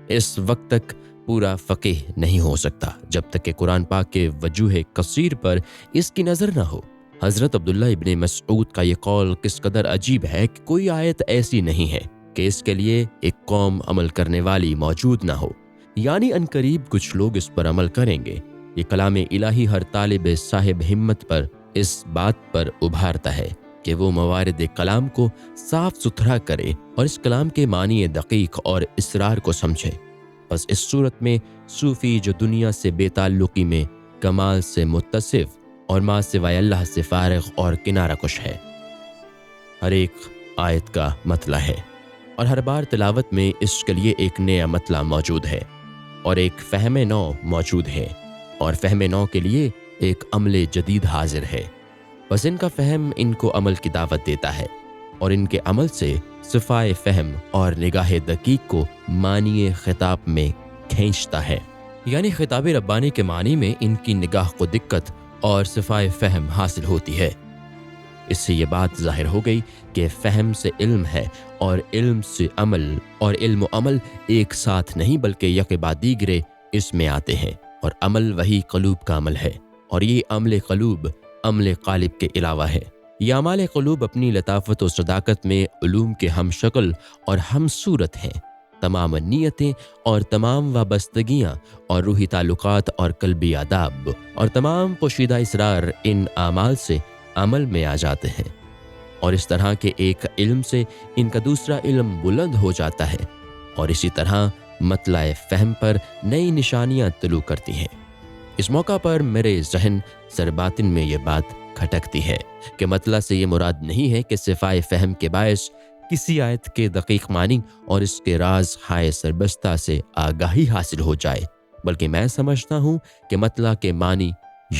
اس وقت تک پورا فقیہ نہیں ہو سکتا جب تک کہ قرآن پاک کے وجوہ کثیر پر اس کی نظر نہ ہو۔ حضرت عبداللہ ابن مسعود کا یہ قول کس قدر عجیب ہے کہ کوئی آیت ایسی نہیں ہے کہ اس کے لیے ایک قوم عمل کرنے والی موجود نہ ہو، یعنی عنقریب کچھ لوگ اس پر عمل کریں گے۔ یہ کلام الہی ہر طالب صاحب ہمت پر اس بات پر ابھارتا ہے کہ وہ موارد کلام کو صاف ستھرا کرے اور اس کلام کے معنی دقیق اور اسرار کو سمجھے۔ بس اس صورت میں صوفی جو دنیا سے بے تعلقی میں کمال سے متصف اور ما سوائے اللہ سے فارغ اور کنارہ کش ہے، ہر ایک آیت کا مطلع ہے اور ہر بار تلاوت میں اس کے لیے ایک نیا مطلع موجود ہے اور ایک فہم نو موجود ہے، اور فہم نو کے لیے ایک عمل جدید حاضر ہے۔ بس ان کا فہم ان کو عمل کی دعوت دیتا ہے اور ان کے عمل سے صفائے فہم اور نگاہ دقیق کو معنی خطاب میں کھینچتا ہے، یعنی خطاب ربانی کے معنی میں ان کی نگاہ کو دقت اور صفائے فہم حاصل ہوتی ہے۔ اس سے یہ بات ظاہر ہو گئی کہ فہم سے علم ہے اور علم سے عمل، اور علم و عمل ایک ساتھ نہیں بلکہ یک بعد دیگرے اس میں آتے ہیں، اور عمل وہی قلوب کا عمل ہے، اور یہ عمل قلوب عمل قالب کے علاوہ ہے۔ یہ اعمال قلوب اپنی لطافت و صداقت میں علوم کے ہم شکل اور ہم صورت ہیں۔ تمام نیتیں اور تمام وابستگیاں اور روحی تعلقات اور قلبی آداب اور تمام پوشیدہ اسرار ان اعمال سے عمل میں آ جاتے ہیں، اور اس طرح کے ایک علم سے ان کا دوسرا علم بلند ہو جاتا ہے، اور اسی طرح مطلع فہم پر نئی نشانیاں طلوع کرتی ہیں۔ اس موقع پر میرے ذہن سرباطن میں یہ بات کھٹکتی ہے کہ مطلع سے یہ مراد نہیں ہے کہ صفائے فہم کے باعث کسی آیت کے دقیق معنی اور اس کے راز ہائے سربستہ سے آگاہی حاصل ہو جائے، بلکہ میں سمجھتا ہوں کہ مطلع کے معنی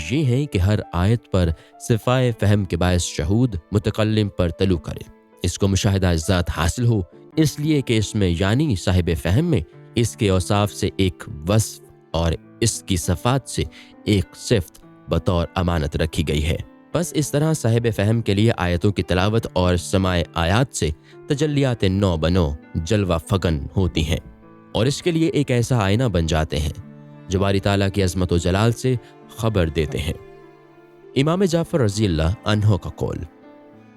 یہ ہیں کہ ہر آیت پر صفائے فہم کے باعث شہود متکلم پر طلوع کرے، اس کو مشاہدہ ذات حاصل ہو، اس لیے کہ اس میں یعنی صاحب فہم میں اس کے اوصاف سے ایک وصف اور اس کی صفات سے ایک صفت بطور امانت رکھی گئی ہے۔ بس اس طرح صاحب فہم کے لیے آیتوں کی تلاوت اور سماع آیات سے تجلیات نو بنو جلوہ فگن ہوتی ہیں، اور اس کے لیے ایک ایسا آئینہ بن جاتے ہیں جو باری تعالیٰ کی عظمت و جلال سے خبر دیتے ہیں۔ امام جعفر رضی اللہ عنہ کا قول۔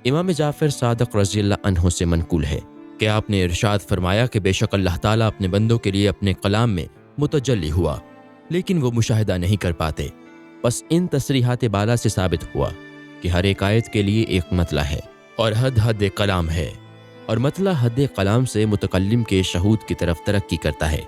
امام جعفر صادق رضی اللہ عنہ سے منقول ہے کہ آپ نے ارشاد فرمایا کہ بے شک اللہ تعالیٰ اپنے بندوں کے لیے اپنے کلام میں متجلی ہوا، لیکن وہ مشاہدہ نہیں کر پاتے۔ بس ان تصریحات بالا سے ثابت ہوا کہ ہر ایک آیت کے لیے ایک مطلع ہے اور حد کلام ہے، اور مطلع حد کلام سے متکلم کے شہود کی طرف ترقی کرتا ہے۔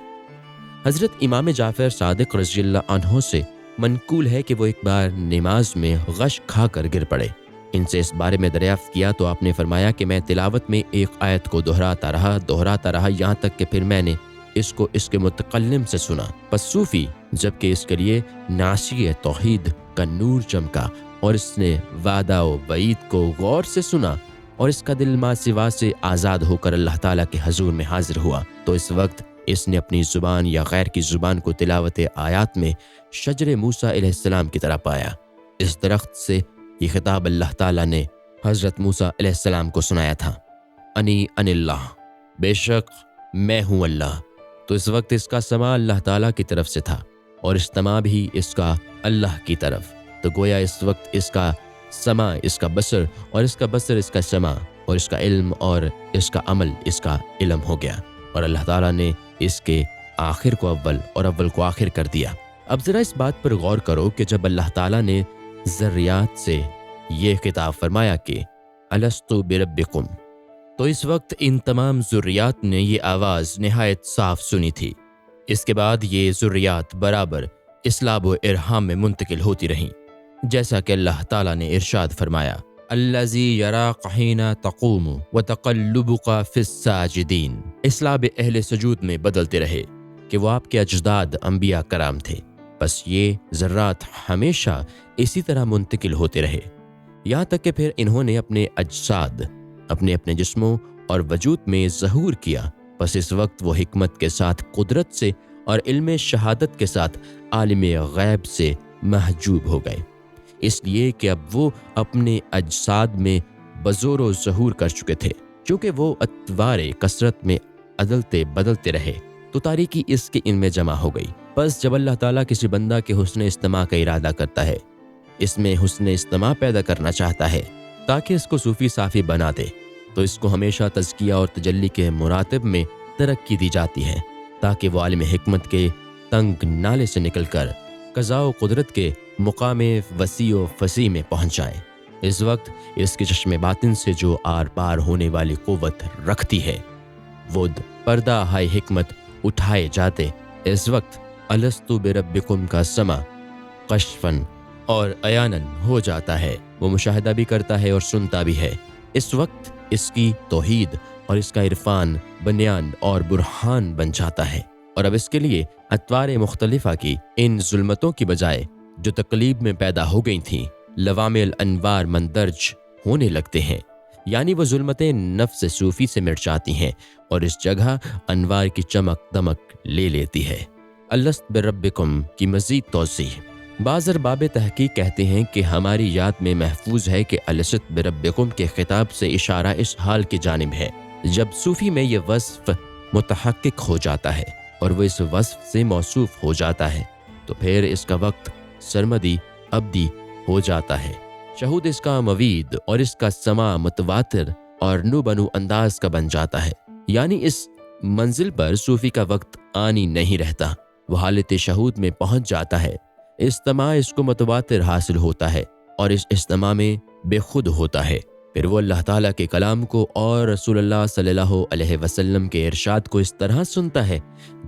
حضرت امام جعفر صادق رضی اللہ عنہ سے منقول ہے کہ وہ ایک بار نماز میں غش کھا کر گر پڑے۔ ان سے اس بارے میں دریافت کیا تو آپ نے فرمایا کہ میں تلاوت میں ایک آیت کو دہراتا رہا یہاں تک کہ پھر میں نے اس کو اس کے متکلم سے سنا۔ پس صوفی جبکہ اس کے لیے ناصیہ توحید کا نور چمکا اور اس نے وعدہ و وعید کو غور سے سنا اور اس کا دل ما سوا سے آزاد ہو کر اللہ تعالیٰ کے حضور میں حاضر ہوا، تو اس وقت اس نے اپنی زبان یا غیر کی زبان کو تلاوت آیات میں شجر موسیٰ علیہ السلام کی طرح پایا۔ اس درخت سے یہ خطاب اللہ تعالیٰ نے حضرت موسیٰ علیہ السلام کو سنایا تھا، انی ان اللہ، بے شک میں ہوں اللہ۔ تو اس وقت اس کا سماع اللہ تعالیٰ کی طرف سے تھا اور استماع بھی اس کا اللہ کی طرف۔ تو گویا اس وقت اس کا سماع اس کا بصر اور اس کا بصر اس کا سماع اور اس کا علم اور اس کا عمل اس کا علم ہو گیا، اور اللہ تعالیٰ نے اس کے آخر کو اول اور اول کو آخر کر دیا۔ اب ذرا اس بات پر غور کرو کہ جب اللہ تعالیٰ نے ذریات سے یہ خطاب فرمایا کہ الستو بربکم، تو اس وقت ان تمام ذریات نے یہ آواز نہایت صاف سنی تھی۔ اس کے بعد یہ ذریات برابر اسلاب و ارحام میں منتقل ہوتی رہیں، جیسا کہ اللہ تعالیٰ نے ارشاد فرمایا الذی یراک حین تقوم وتقلبک فی الساجدین۔ اسلاب اہل سجود میں بدلتے رہے کہ وہ آپ کے اجداد انبیاء کرام تھے، بس یہ ذرات ہمیشہ اسی طرح منتقل ہوتے رہے، یہاں تک کہ پھر انہوں نے اپنے اجساد اپنے جسموں اور وجود میں ظہور کیا۔ بس اس وقت وہ حکمت کے ساتھ قدرت سے اور علم شہادت کے ساتھ عالم غیب سے محجوب ہو گئے، اس لیے کہ اب وہ اپنے اجساد میں بزور و ظہور کر چکے تھے۔ چونکہ وہ اتوار کثرت میں عدلتے بدلتے رہے تو تاریکی اس کے ان میں جمع ہو گئی۔ بس جب اللہ تعالیٰ کسی بندہ کے حسن استماع کا ارادہ کرتا ہے، اس میں حسن استماع پیدا کرنا چاہتا ہے تاکہ اس کو صوفی صافی بنا دے، تو اس کو ہمیشہ تزکیہ اور تجلی کے مراتب میں ترقی دی جاتی ہے تاکہ وہ عالم حکمت کے تنگ نالے سے نکل کر قضاء و قدرت کے مقام وسیع و فصیح میں پہنچ جائے۔ اس وقت اس کے چشم باطن سے جو آر پار ہونے والی قوت رکھتی ہے، وہ پردہ ہائے حکمت اٹھائے جاتے اس وقت الستو بربکم کا سمع کشفاً اور عیاناً ہو جاتا ہے، وہ مشاہدہ بھی کرتا ہے اور سنتا بھی ہے۔ اس وقت اس کی توحید اور اس کا عرفان بنیان اور برہان بن جاتا ہے، اور اب اس کے لیے اطوار مختلفہ کی ان ظلمتوں کی بجائے جو تقلیب میں پیدا ہو گئی تھیں، لوامع الانوار مندرج ہونے لگتے ہیں، یعنی وہ ظلمتیں نفس صوفی سے مٹ جاتی ہیں اور اس جگہ انوار کی چمک دمک لے لیتی ہے۔ الست بربکم کی مزید توضیح۔ بعض ارباب تحقیق کہتے ہیں کہ ہماری یاد میں محفوظ ہے کہ الست بربکم کے خطاب سے اشارہ اس حال کی جانب ہے جب صوفی میں یہ وصف متحقق ہو جاتا ہے اور وہ اس وصف سے موصوف ہو جاتا ہے، تو پھر اس کا وقت سرمدی ابدی ہو جاتا ہے۔ شہود اس کا موید اور اس کا سماع متواتر اور نو بنو انداز کا بن جاتا ہے، یعنی اس منزل پر صوفی کا وقت آنی نہیں رہتا، وہ حالت شہود میں پہنچ جاتا ہے۔ استماع اس کو متواتر حاصل ہوتا ہے اور اس استماع میں بے خود ہوتا ہے، پھر وہ اللہ تعالیٰ کے کلام کو اور رسول اللہ صلی اللہ علیہ وسلم کے ارشاد کو اس طرح سنتا ہے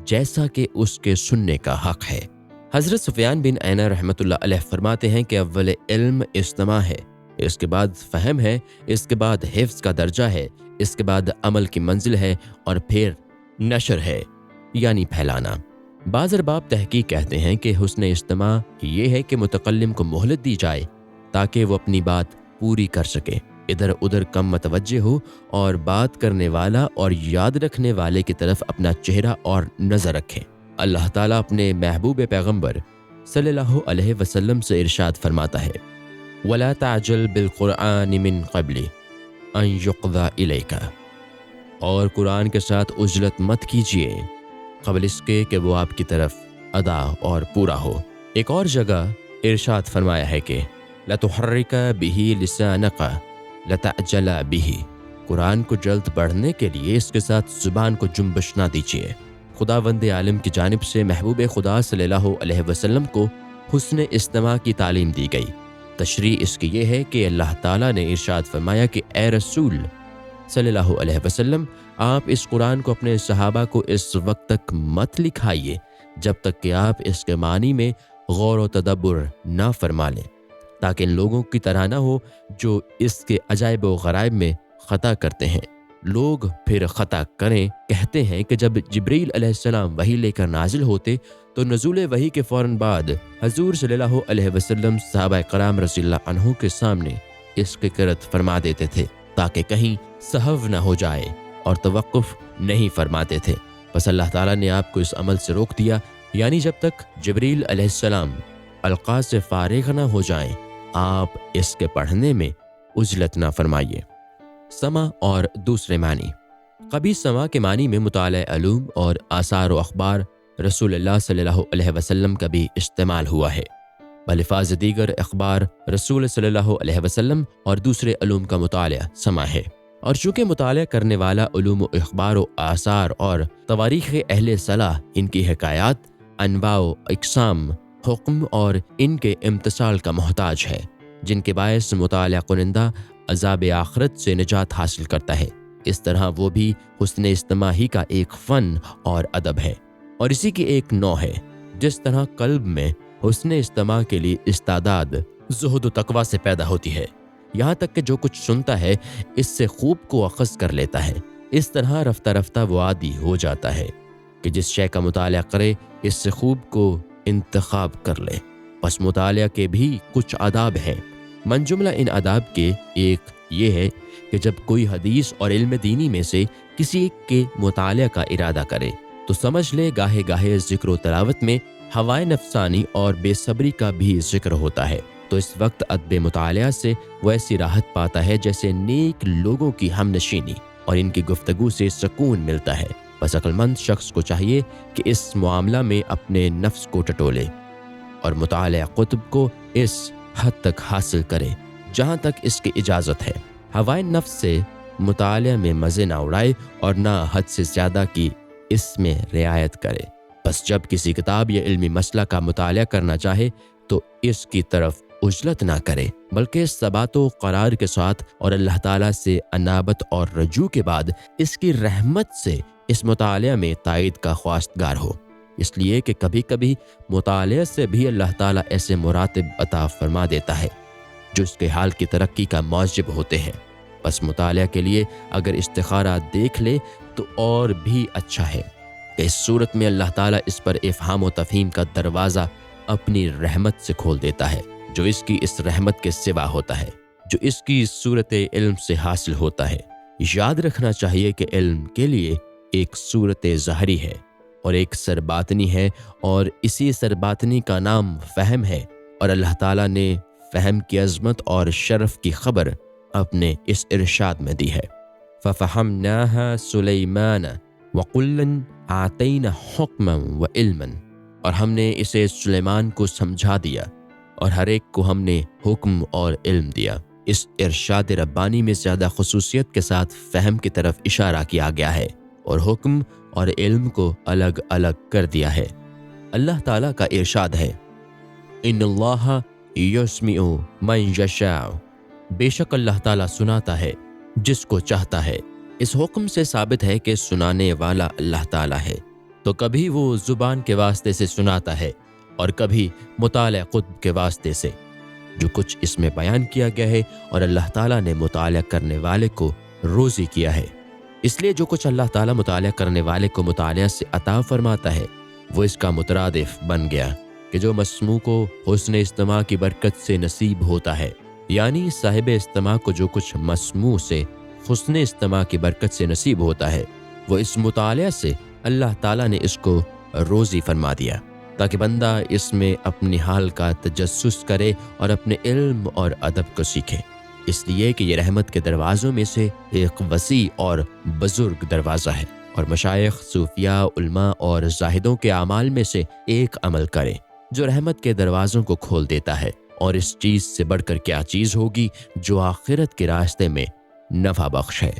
جیسا کہ اس کے سننے کا حق ہے۔ حضرت سفیان بن عینہ رحمۃ اللہ علیہ فرماتے ہیں کہ اول علم استماع ہے، اس کے بعد فہم ہے، اس کے بعد حفظ کا درجہ ہے، اس کے بعد عمل کی منزل ہے، اور پھر نشر ہے، یعنی پھیلانا۔ بعض ارباب تحقیق کہتے ہیں کہ حسن استماع یہ ہے کہ متکلم کو مہلت دی جائے تاکہ وہ اپنی بات پوری کر سکے، ادھر ادھر کم متوجہ ہو اور بات کرنے والا اور یاد رکھنے والے کی طرف اپنا چہرہ اور نظر رکھے۔ اللہ تعالیٰ اپنے محبوب پیغمبر صلی اللہ علیہ وسلم سے ارشاد فرماتا ہے وَلَا تَعْجَلْ بِالْقُرْآنِ مِنْ قَبْلِ أَنْ يُقْضَى إِلَيْكَ، اور قرآن کے ساتھ عجلت مت کیجیے قبل اس کے کہ وہ آپ کی طرف ادا اور پورا ہو۔ ایک اور جگہ ارشاد فرمایا ہے کہ لَتُحَرِّكَ بِهِ لِسَانَكَ لَتَعْجَلَ بِهِ، قرآن کو جلد پڑھنے کے لیے اس کے ساتھ زبان کو جنبش نہ دیجیے۔ خداوند عالم کی جانب سے محبوب خدا صلی اللہ علیہ وسلم کو حسن استماع کی تعلیم دی گئی۔ تشریح اس کی یہ ہے کہ اللہ تعالیٰ نے ارشاد فرمایا کہ اے رسول صلی اللہ علیہ وسلم، آپ اس قرآن کو اپنے صحابہ کو اس وقت تک مت لکھائیے جب تک کہ آپ اس کے معنی میں غور و تدبر نہ فرما لیں، تاکہ ان لوگوں کی طرح نہ ہو جو اس کے عجائب و غرائب میں خطا کرتے ہیں۔ لوگ پھر خطا کریں کہتے ہیں کہ جب جبریل علیہ السلام وحی لے کر نازل ہوتے تو نزول وحی کے فوراً بعد حضور صلی اللہ علیہ وسلم صحابہ کرام رضی اللہ عنہ کے سامنے اس کی قرأت فرما دیتے تھے تاکہ کہیں سہو نہ ہو جائے، اور توقف نہیں فرماتے تھے۔ بس اللہ تعالیٰ نے آپ کو اس عمل سے روک دیا، یعنی جب تک جبریل علیہ السلام القاء سے فارغ نہ ہو جائیں آپ اس کے پڑھنے میں عجلت نہ فرمائیے۔ سمع اور دوسرے معنی۔ کبھی سما کے معنی میں مطالعہ علوم اور آثار و اخبار رسول اللہ صلی اللہ علیہ وسلم کا بھی استعمال ہوا ہے۔ بلفاظ دیگر اخبار رسول صلی اللہ علیہ وسلم اور دوسرے علوم کا مطالعہ سما ہے، اور چونکہ مطالعہ کرنے والا علوم و اخبار و آثار اور تواریخ اہل صلاح ان کی حکایات، انواع و اقسام، حکم اور ان کے امتثال کا محتاج ہے، جن کے باعث مطالعہ کنندہ عذاب آخرت سے نجات حاصل کرتا ہے، اس طرح وہ بھی حسن استماع ہی کا ایک فن اور ادب ہے، اور اسی کی ایک نوع ہے۔ جس طرح قلب میں حسن استماع کے لیے استعداد زہد و تقویٰ سے پیدا ہوتی ہے، یہاں تک کہ جو کچھ سنتا ہے اس سے خوب کو اخذ کر لیتا ہے، اس طرح رفتہ رفتہ وہ عادی ہو جاتا ہے کہ جس شے کا مطالعہ کرے اس سے خوب کو انتخاب کر لے۔ بس مطالعہ کے بھی کچھ آداب ہیں، من جملہ ان آداب کے ایک یہ ہے کہ جب کوئی حدیث اور علم دینی میں سے کسی ایک کے مطالعہ کا ارادہ کرے تو سمجھ لے گاہے گاہے ذکر و تلاوت میں ہوائے نفسانی اور بے صبری کا بھی ذکر ہوتا ہے، تو اس وقت ادب مطالعہ سے وہ ایسی راحت پاتا ہے جیسے نیک لوگوں کی ہم نشینی اور ان کی گفتگو سے سکون ملتا ہے۔ بس عقل مند شخص کو چاہیے کہ اس معاملہ میں اپنے نفس کو ٹٹولے اور مطالعہ کتب کو اس حد تک حاصل کرے جہاں تک اس کی اجازت ہے، ہوائے نفس سے مطالعہ میں مزے نہ اڑائے اور نہ حد سے زیادہ کی اس میں رعایت کرے۔ بس جب کسی کتاب یا علمی مسئلہ کا مطالعہ کرنا چاہے تو اس کی طرف عجلت نہ کرے، بلکہ ثبات و قرار کے ساتھ اور اللہ تعالیٰ سے انابت اور رجوع کے بعد اس کی رحمت سے اس مطالعہ میں تائید کا خواستگار ہو، اس لیے کہ کبھی کبھی مطالعہ سے بھی اللہ تعالیٰ ایسے مراتب عطا فرما دیتا ہے جو اس کے حال کی ترقی کا موجب ہوتے ہیں۔ بس مطالعہ کے لیے اگر استخارہ دیکھ لے تو اور بھی اچھا ہے کہ اس صورت میں اللہ تعالیٰ اس پر افہام و تفہیم کا دروازہ اپنی رحمت سے کھول دیتا ہے، جو اس کی اس رحمت کے سوا ہوتا ہے، جو اس کی صورت علم سے حاصل ہوتا ہے۔ یاد رکھنا چاہیے کہ علم کے لیے ایک صورت ظاہری ہے اور ایک سرباطنی ہے، اور اسی سرباطنی کا نام فہم ہے، اور اللہ تعالیٰ نے فہم کی عظمت اور شرف کی خبر اپنے اس ارشاد میں دی ہے۔ فَفَحَمْنَاهَا سُلَيْمَانَ وَكُلًّا آتَيْنَا حُكْمًا وَعِلْمًا، اور ہم نے اسے سلیمان کو سمجھا دیا اور ہر ایک کو ہم نے حکم اور علم دیا۔ اس ارشاد ربانی میں زیادہ خصوصیت کے ساتھ فہم کی طرف اشارہ کیا گیا ہے اور حکم اور علم کو الگ الگ کر دیا ہے۔ اللہ تعالیٰ کا ارشاد ہے، ان اللہ یسمع من یشاء، بے شک اللہ تعالیٰ سناتا ہے جس کو چاہتا ہے۔ اس حکم سے ثابت ہے کہ سنانے والا اللہ تعالیٰ ہے، تو کبھی وہ زبان کے واسطے سے سناتا ہے اور کبھی مطالعہ قطب کے واسطے سے۔ جو کچھ اس میں بیان کیا گیا ہے، اور اللہ تعالیٰ نے مطالعہ کرنے والے کو روزی کیا ہے، اس لیے جو کچھ اللہ تعالیٰ مطالعہ کرنے والے کو مطالعہ سے عطا فرماتا ہے وہ اس کا مترادف بن گیا کہ جو مسموع کو حسن استماع کی برکت سے نصیب ہوتا ہے، یعنی صاحب استماع کو جو کچھ مسموع سے حسن استماع کی برکت سے نصیب ہوتا ہے وہ اس مطالعہ سے اللہ تعالیٰ نے اس کو روزی فرما دیا، تاکہ بندہ اس میں اپنی حال کا تجسس کرے اور اپنے علم اور ادب کو سیکھے، اس لیے کہ یہ رحمت کے دروازوں میں سے ایک وسیع اور بزرگ دروازہ ہے، اور مشائخ، صوفیاء، علماء اور زاہدوں کے اعمال میں سے ایک عمل کرے جو رحمت کے دروازوں کو کھول دیتا ہے، اور اس چیز سے بڑھ کر کیا چیز ہوگی جو آخرت کے راستے میں نفع بخش ہے۔